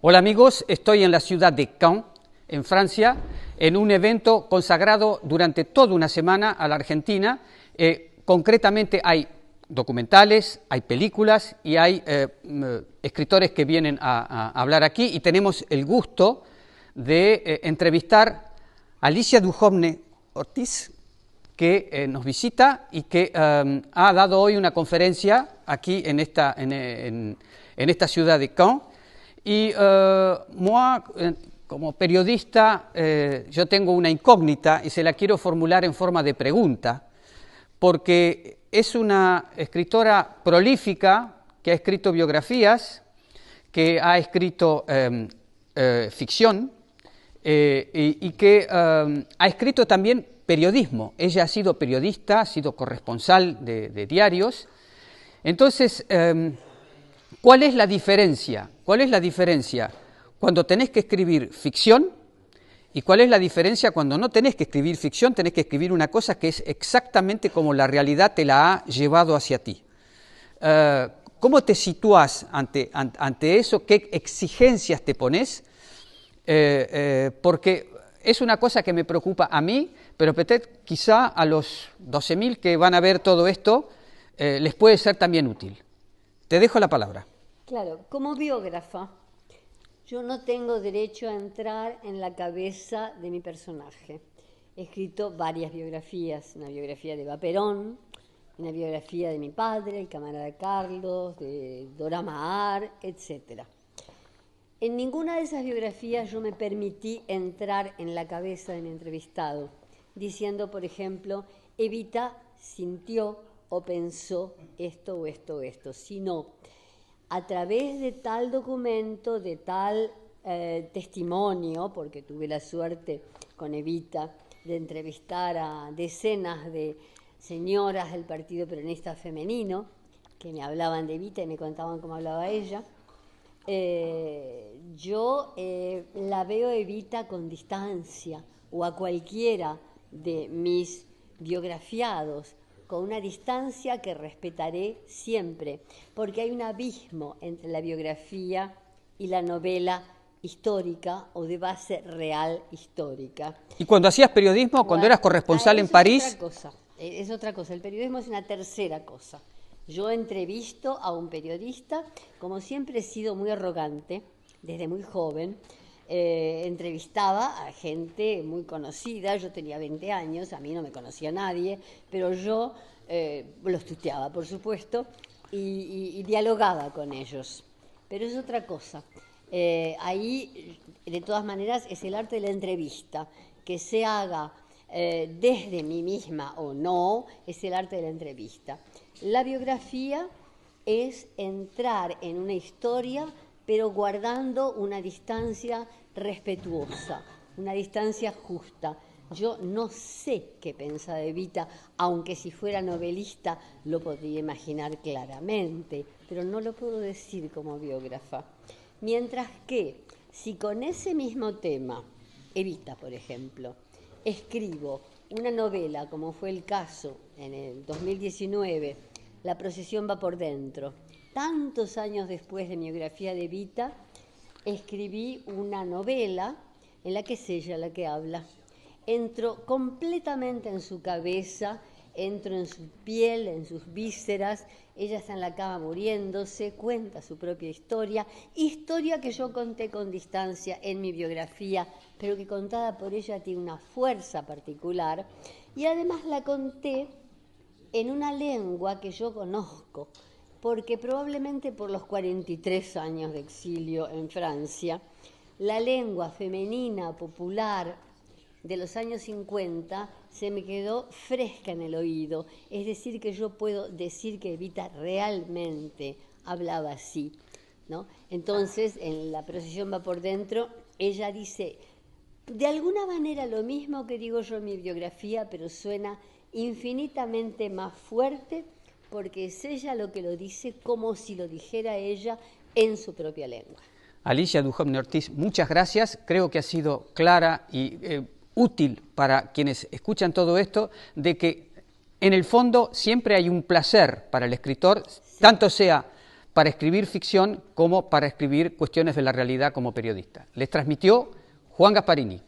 Hola amigos, estoy en la ciudad de Caen, en Francia, en un evento consagrado durante toda una semana a la Argentina. Concretamente hay documentales, hay películas y hay escritores que vienen a hablar aquí, y tenemos el gusto de entrevistar a Alicia Duhovne Ortiz, que nos visita y que ha dado hoy una conferencia aquí en esta ciudad de Caen. Y como periodista, yo tengo una incógnita y se la quiero formular en forma de pregunta, porque es una escritora prolífica que ha escrito biografías, que ha escrito ficción y que ha escrito también periodismo. Ella ha sido periodista, ha sido corresponsal de diarios. Entonces, ¿cuál es la diferencia? ¿Cuál es la diferencia cuando tenés que escribir ficción y cuál es la diferencia cuando no tenés que escribir ficción, tenés que escribir una cosa que es exactamente como la realidad te la ha llevado hacia ti? ¿Cómo te sitúas ante eso? ¿Qué exigencias te pones? Porque es una cosa que me preocupa a mí, pero quizá a los 12.000 que van a ver todo esto les puede ser también útil. Te dejo la palabra. Claro, como biógrafa, yo no tengo derecho a entrar en la cabeza de mi personaje. He escrito varias biografías, una biografía de Eva Perón, una biografía de mi padre, el camarada Carlos, de Dora Maar, etc. En ninguna de esas biografías yo me permití entrar en la cabeza de mi entrevistado, diciendo, por ejemplo, Evita sintió o pensó esto o esto o esto, sino a través de tal documento, de tal testimonio, porque tuve la suerte con Evita de entrevistar a decenas de señoras del Partido Peronista Femenino, que me hablaban de Evita y me contaban cómo hablaba ella. Yo la veo a Evita con distancia, o a cualquiera de mis biografiados, con una distancia que respetaré siempre, porque hay un abismo entre la biografía y la novela histórica o de base real histórica. ¿Y cuando hacías periodismo, cuando eras corresponsal en París? Es otra cosa, el periodismo es una tercera cosa. Yo entrevisto a un periodista, como siempre he sido muy arrogante, desde muy joven. Entrevistaba a gente muy conocida, yo tenía 20 años, a mí no me conocía nadie, pero yo los tuteaba, por supuesto, y dialogaba con ellos. Pero es otra cosa. Ahí, de todas maneras, es el arte de la entrevista, que se haga desde mí misma o no, es el arte de la entrevista. La biografía es entrar en una historia, pero guardando una distancia respetuosa, una distancia justa. Yo no sé qué piensa de Evita, aunque si fuera novelista lo podría imaginar claramente, pero no lo puedo decir como biógrafa. Mientras que, si con ese mismo tema, Evita, por ejemplo, escribo una novela, como fue el caso en el 2019, La procesión va por dentro, tantos años después de mi biografía de Evita, escribí una novela en la que es ella la que habla. Entro completamente en su cabeza, entro en su piel, en sus vísceras. Ella está en la cama muriéndose, cuenta su propia historia que yo conté con distancia en mi biografía, pero que contada por ella tiene una fuerza particular. Y además la conté en una lengua que yo conozco, porque probablemente por los 43 años de exilio en Francia, la lengua femenina popular de los años 50 se me quedó fresca en el oído, es decir, que yo puedo decir que Evita realmente hablaba así, ¿no? Entonces, en La procesión va por dentro, ella dice de alguna manera lo mismo que digo yo en mi biografía, pero suena infinitamente más fuerte, porque es ella lo que lo dice como si lo dijera ella en su propia lengua. Alicia Duhovne Ortiz, muchas gracias. Creo que ha sido clara y útil para quienes escuchan todo esto, de que en el fondo siempre hay un placer para el escritor, sí, tanto sea para escribir ficción como para escribir cuestiones de la realidad como periodista. Les transmitió Juan Gasparini.